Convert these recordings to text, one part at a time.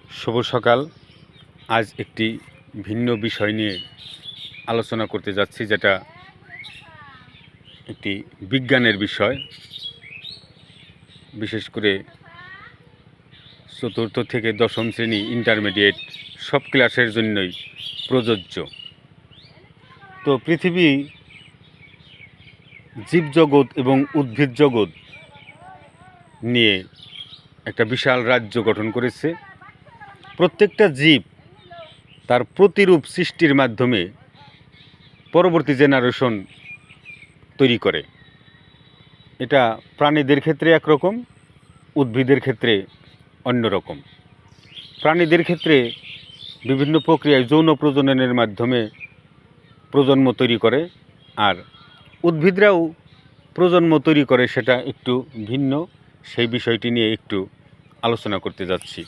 শুভ সকাল। আজ একটি ভিন্ন বিষয় নিয়ে আলোচনা করতে যাচ্ছি, যেটা একটি বিজ্ঞানের বিষয়। বিশেষ করে চতুর্থ থেকে দশম শ্রেণী, ইন্টারমিডিয়েট সব ক্লাসের জন্যই প্রযোজ্য। তো পৃথিবী, জীবজগৎ এবং উদ্ভিদ জগৎ নিয়ে একটা বিশাল রাজ্য গঠন করেছে। প্রত্যেকটা জীব তার প্রতিরূপ সৃষ্টির মাধ্যমে পরবর্তী জেনারেশন তৈরি করে। এটা প্রাণীদের ক্ষেত্রে একরকম, উদ্ভিদের ক্ষেত্রে অন্যরকম। প্রাণীদের ক্ষেত্রে বিভিন্ন প্রক্রিয়ায় যৌন প্রজননের মাধ্যমে প্রজন্ম তৈরি করে, আর উদ্ভিদরাও প্রজন্ম তৈরি করে, সেটা একটু ভিন্ন। সেই বিষয়টি নিয়ে একটু আলোচনা করতে যাচ্ছি।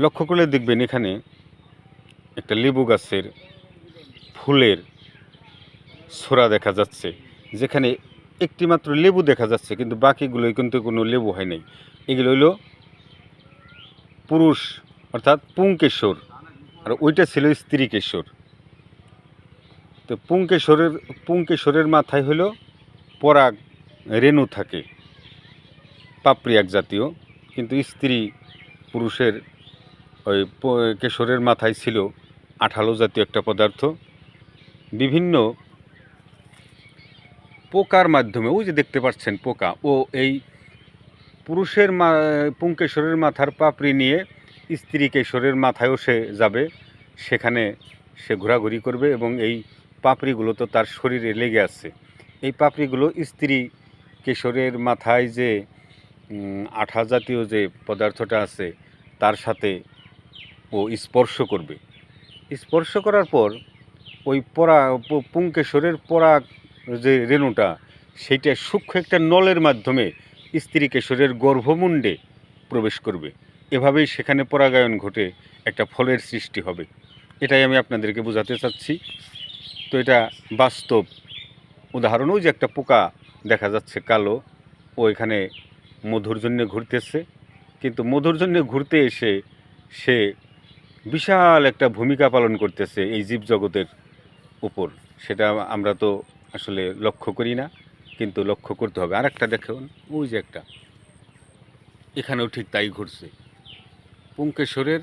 লক্ষ্য করলে দেখবেন এখানে একটা লেবু গাছের ফুলের ছোরা দেখা যাচ্ছে, যেখানে একটি মাত্র লেবু দেখা যাচ্ছে, কিন্তু বাকিগুলোই কিন্তু কোনো লেবু হয় নাই। এগুলো হইল পুরুষ, অর্থাৎ পুংকেশর, আর ওইটা ছিল স্ত্রী কেশর। তো পুংকেশরের মাথায় হলো পরাগ রেণু থাকে, পাপড়ি এক জাতীয়, কিন্তু স্ত্রী পুরুষের ওই কেশরের মাথায় ছিল আঠালো জাতীয় একটা পদার্থ। বিভিন্ন পোকার মাধ্যমে, ওই যে দেখতে পাচ্ছেন পোকা, ও এই পুরুষের পুংকেশরের মাথার পাপড়ি নিয়ে স্ত্রী কেশরের মাথায়ও সে যাবে, সেখানে সে ঘোরাঘুরি করবে, এবং এই পাপড়িগুলো তো তার শরীরে লেগে আছে। এই পাপড়িগুলো স্ত্রী কেশরের মাথায় যে আঠা জাতীয় যে পদার্থটা আছে তার সাথে ও স্পর্শ করবে। স্পর্শ করার পর ওই পুংকেশরের পরাগ যে রেণুটা, সেইটা সূক্ষ্ম একটা নলের মাধ্যমে স্ত্রী কেশরের গর্ভমুণ্ডে প্রবেশ করবে। এভাবেই সেখানে পরাগায়ন ঘটে একটা ফলের সৃষ্টি হবে। এটাই আমি আপনাদেরকে বোঝাতে চাচ্ছি। তো এটা বাস্তব উদাহরণ। ওই যে একটা পোকা দেখা যাচ্ছে কালো, ও এখানে মধুর জন্য ঘুরতেছে, কিন্তু মধুর জন্য ঘুরতে এসে সে বিশাল একটা ভূমিকা পালন করতেছে এই জীবজগতের উপর। সেটা আমরা তো আসলে লক্ষ্য করি না, কিন্তু লক্ষ্য করতে হবে। আর একটা দেখুন, ওই যে একটা, এখানেও ঠিক তাই ঘটছে। পুংকেশরের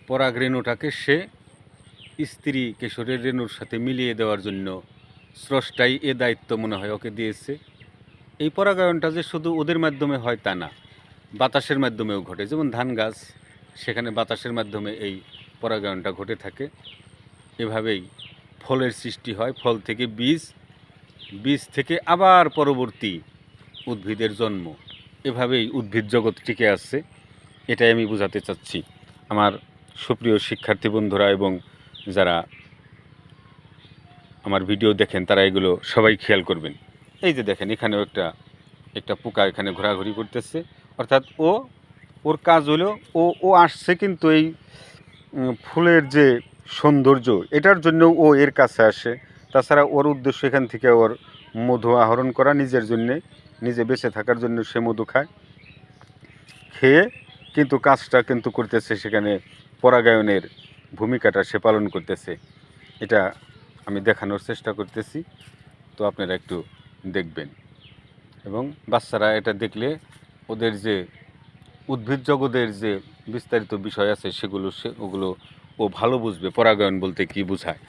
পরাগ রেণুটাকে সে স্ত্রী কেশরের রেণুর সাথে মিলিয়ে দেওয়ার জন্য স্রষ্টাই এ দায়িত্ব মনে হয় ওকে দিয়েছে। এই পরাগায়নটা যে শুধু ওদের মাধ্যমে হয় তা না, বাতাসের মাধ্যমেও ঘটে। যেমন ধান গাছ, সেখানে বাতাসের মাধ্যমে এই পরাগায়নটা ঘটে থাকে। এভাবেই ফলের সৃষ্টি হয়, ফল থেকে বীজ, বীজ থেকে আবার পরবর্তী উদ্ভিদের জন্ম। এভাবেই উদ্ভিদ জগৎ টিকে আসছে। এটাই আমি বোঝাতে চাচ্ছি। আমার সুপ্রিয় শিক্ষার্থী বন্ধুরা এবং যারা আমার ভিডিও দেখেন, তারা এগুলো সবাই খেয়াল করবেন। এই যে দেখেন, এখানেও একটা পোকা এখানে ঘোরাঘুরি করতেছে, অর্থাৎ ওর কাজ হলো ও আসছে, কিন্তু এই ফুলের যে সৌন্দর্য, এটার জন্য ও এর কাছে আসে। তাছাড়া ওর উদ্দেশ্য এখান থেকে ওর মধু আহরণ করা, নিজের জন্যে, নিজে বেঁচে থাকার জন্য সে মধু খায়। খেয়ে কিন্তু কাজটা কিন্তু করতেছে, সেখানে পরাগায়নের ভূমিকাটা সে পালন করতেছে। এটা আমি দেখানোর চেষ্টা করতেছি, তো আপনারা একটু দেখবেন। এবং বাচ্চারা এটা দেখলে ওদের যে উদ্ভিদ জগতের যে বিস্তারিত বিষয় আছে ওগুলো ও ভালো বুঝবে, পরাগায়ন বলতে কি বোঝায়।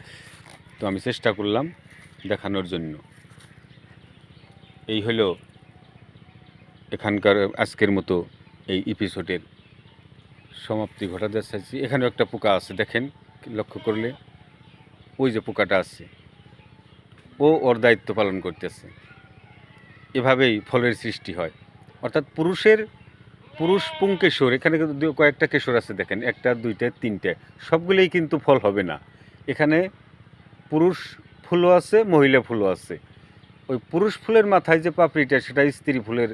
তো আমি চেষ্টা করলাম দেখানোর জন্য। এই হলো এখানকার আজকের মতো এই এপিসোডের সমাপ্তি ঘটাতে চাইছি। এখানেও একটা পোকা আছে, দেখেন লক্ষ্য করলে, ওই যে পোকাটা আছে, ওর দায়িত্ব পালন করতেছে। এভাবেই ফলের সৃষ্টি হয়। অর্থাৎ পুরুষ পুংকেশর, এখানে কয়েকটা কেশর আছে, দেখেন, একটা, দুইটা, তিনটে, সবগুলোই কিন্তু ফল হবে না। এখানে পুরুষ ফুলও আছে, মহিলা ফুলও আছে। ওই পুরুষ ফুলের মাথায় যে পাপড়িটা, সেটা স্ত্রী ফুলের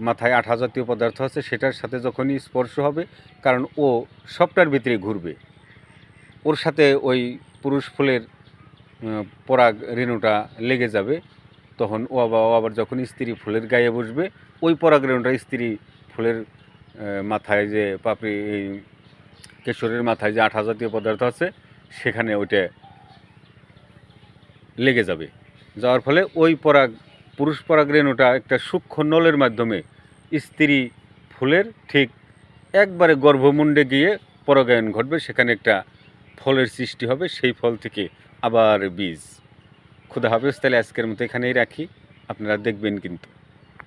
মাথায় আঠা জাতীয় পদার্থ আছে, সেটার সাথে যখনই স্পর্শ হবে, কারণ ও সবটার ভিতরে ঘুরবে, ওর সাথে ওই পুরুষ ফুলের পরাগ রেণুটা লেগে যাবে, তখন ও আবার যখন স্ত্রী ফুলের গায়ে বসবে, ওই পরাগ রেণুটা স্ত্রী ফুলের মাথায় যে পাপড়ি এই কেশরের মাথায় যে আঠা জাতীয় পদার্থ আছে সেখানে ওইটা লেগে যাবে, যাওয়ার ফলে ওই পুরুষ পরাগরেণুটা একটা সূক্ষ্ম নলের মাধ্যমে স্ত্রী ফুলের ঠিক একবারে গর্ভমুণ্ডে গিয়ে পরাগায়ন ঘটবে, সেখানে একটা ফলের সৃষ্টি হবে, সেই ফল থেকে আবার বীজ। খুদা হাফেজ। তাহলে আজকের মতো এখানেই রাখি, আপনারা দেখবেন কিন্তু।